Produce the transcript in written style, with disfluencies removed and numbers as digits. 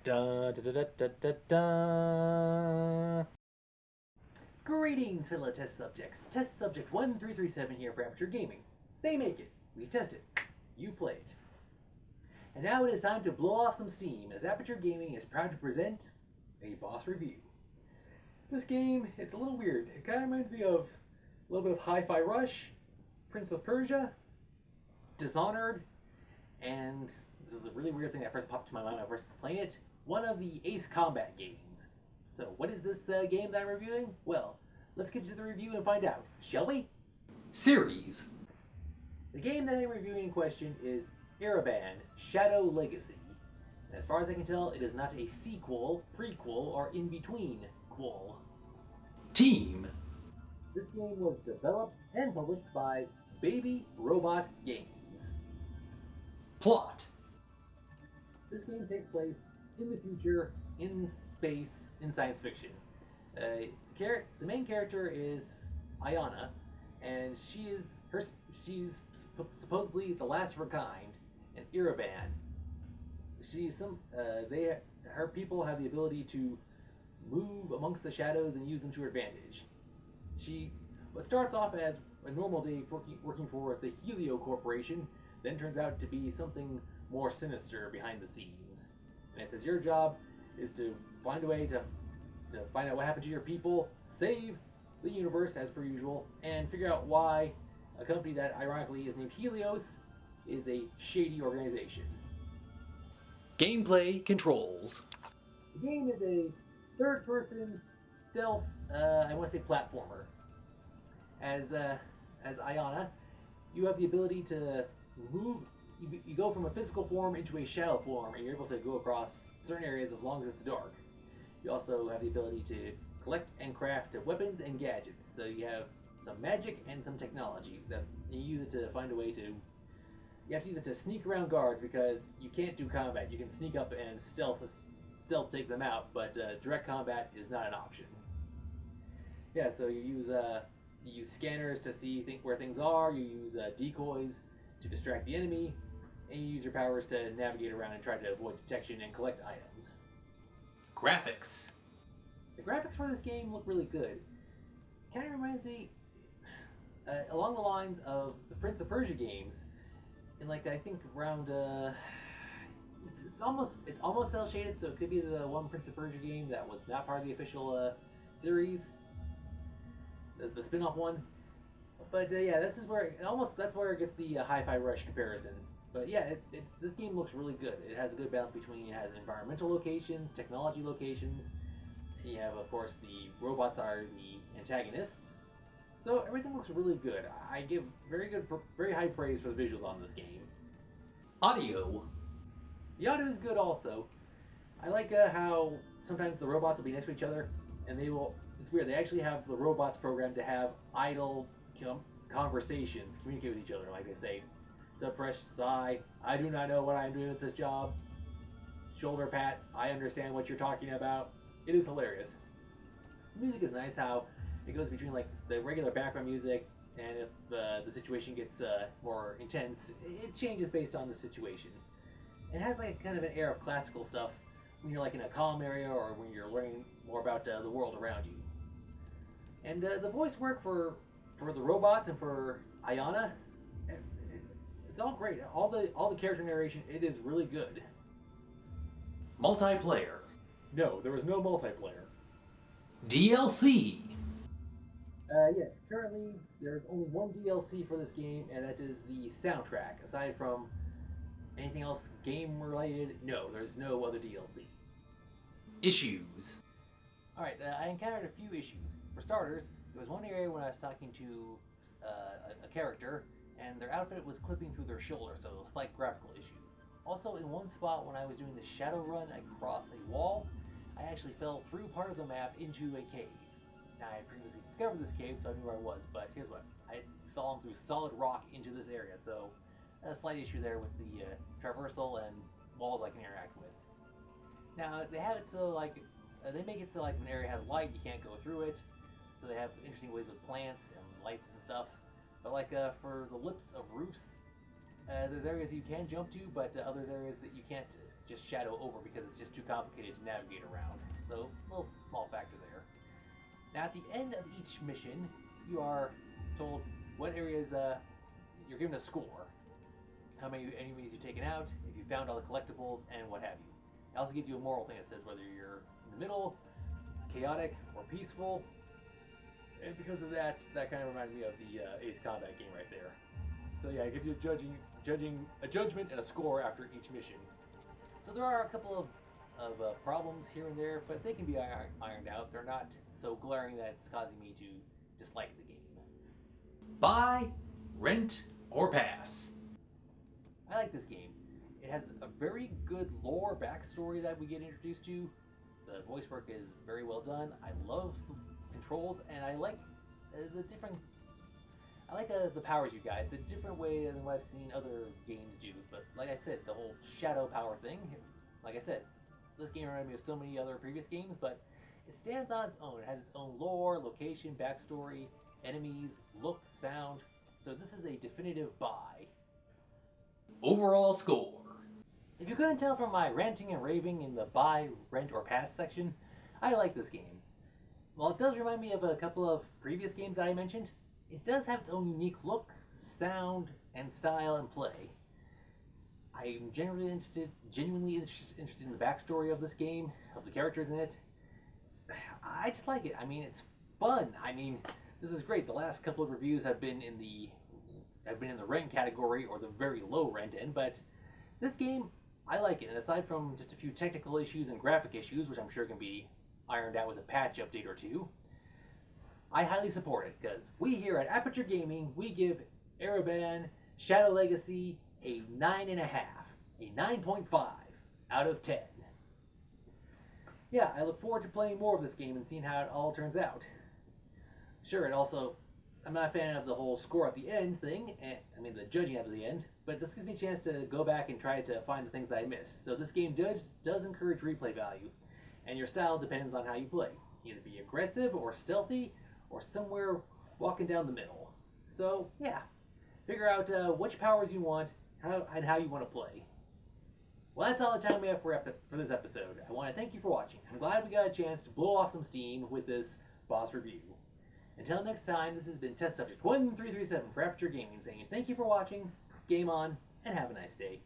Da, da, da, da, da, da, da. Greetings, fellow test subjects. Test subject 1337 here for Aperture Gaming. They make it. We test it. You play it. And now it is time to blow off some steam as Aperture Gaming is proud to present a boss review. This game, it's a little weird. It kind of reminds me of a little bit of Hi-Fi Rush, Prince of Persia, Dishonored, and this was a really weird thing that first popped to my mind when I first played it. One of the Ace Combat games. So, what is this game that I'm reviewing? Well, let's get to the review and find out, shall we? Series. The game that I'm reviewing in question is Ereban Shadow Legacy. And as far as I can tell, it is not a sequel, prequel, or in-between quel. Team. This game was developed and published by Baby Robot Games. Plot. This game takes place in the future, in space, in science fiction. The main character is Ayana, and she's supposedly the last of her kind, an Ereban. Her people have the ability to move amongst the shadows and use them to her advantage. What starts off as a normal day working for the Helio Corporation, then turns out to be something more sinister behind the scenes. And it says your job is to find a way to find out what happened to your people, save the universe as per usual, and figure out why a company that ironically is named Helios is a shady organization. Gameplay controls. The game is a third-person stealth, I want to say platformer. As Ayana, you have the ability to move. You go from a physical form into a shadow form, and you're able to go across certain areas as long as it's dark. You also have the ability to collect and craft weapons and gadgets. So you have some magic and some technology that you use it to find a way to. You have to use it to sneak around guards because you can't do combat. You can sneak up and stealth take them out, but direct combat is not an option. Yeah, so you use scanners to see where things are. You use decoys to distract the enemy, and you use your powers to navigate around and try to avoid detection and collect items. Graphics. The graphics for this game look really good. Kind of reminds me along the lines of the Prince of Persia games, and I think around it's almost cel shaded, so it could be the one Prince of Persia game that was not part of the official series, the spin-off one. But yeah, that's where it gets the Hi-Fi Rush comparison. But yeah, this game looks really good. It has a good balance between it has environmental locations, technology locations. You have, of course, the robots are the antagonists. So everything looks really good. I give very high praise for the visuals on this game. Audio. The audio is good also. I like how sometimes the robots will be next to each other, and they will. It's weird. They actually have the robots programmed to have idle conversations, communicate with each other. Like they say, suppress sigh. I do not know what I am doing with this job. Shoulder pat. I understand what you're talking about. It is hilarious. The music is nice. How it goes between the regular background music, and if the situation gets more intense, it changes based on the situation. It has kind of an air of classical stuff when you're in a calm area or when you're learning more about the world around you. And the voice work for the robots and for Ayana, it's all great. All the character narration, it is really good. Multiplayer. No, there was no multiplayer. DLC. Yes, currently there's only one DLC for this game, and that is the soundtrack. Aside from anything else game related, no, there's no other DLC. Issues. Alright, I encountered a few issues. For starters, there was one area when I was talking to a character, and their outfit was clipping through their shoulder, so it was a slight graphical issue. Also, in one spot when I was doing the shadow run across a wall, I actually fell through part of the map into a cave. Now, I had previously discovered this cave, so I knew where I was, but here's what. I had fallen through solid rock into this area, so a slight issue there with the traversal and walls I can interact with. Now, they have it so, they make it so, if an area has light, you can't go through it, so they have interesting ways with plants and lights and stuff. But, for the lips of roofs, There's areas you can jump to, but others areas that you can't just shadow over because it's just too complicated to navigate around. So, a little small factor there. Now, at the end of each mission, you are told what areas you're given a score, how many enemies you've taken out, if you found all the collectibles, and what have you. It also gives you a moral thing that says whether you're in the middle, chaotic, or peaceful. And because of that, that kind of reminded me of the Ace Combat game right there. So yeah, it gives you a judgment and a score after each mission. So there are a couple of problems here and there, but they can be ironed out. They're not so glaring that it's causing me to dislike the game. Buy, rent, or pass. I like this game. It has a very good lore backstory that we get introduced to. The voice work is very well done. I love the controls, and I like the different. I like the powers you got. It's a different way than what I've seen other games do. But like I said, the whole shadow power thing. Like I said, this game reminded me of so many other previous games, but it stands on its own. It has its own lore, location, backstory, enemies, look, sound. So this is a definitive buy. Overall score. If you couldn't tell from my ranting and raving in the buy, rent, or pass section, I like this game. While it does remind me of a couple of previous games that I mentioned, it does have its own unique look, sound, and style and play. I'm genuinely interested in the backstory of this game, of the characters in it. I just like it. I mean, it's fun. I mean, this is great. The last couple of reviews have been in the rent category or the very low rent end, but this game, I like it. And aside from just a few technical issues and graphic issues, which I'm sure can be ironed out with a patch update or two, I highly support it because we here at Aperture Gaming, we give Ereban Shadow Legacy a 9.5, a 9.5 out of 10. Yeah, I look forward to playing more of this game and seeing how it all turns out. Sure, it also, I'm not a fan of the whole score at the end thing, the judging at the end, but this gives me a chance to go back and try to find the things that I missed. So this game does encourage replay value, and your style depends on how you play. Either be aggressive or stealthy, or somewhere walking down the middle. So yeah, figure out which powers you want, and how you want to play. Well, that's all the time we have for this episode. I want to thank you for watching. I'm glad we got a chance to blow off some steam with this B.O.S. review. Until next time, this has been Test Subject 1337 for Aperture Gaming saying thank you for watching, game on, and have a nice day.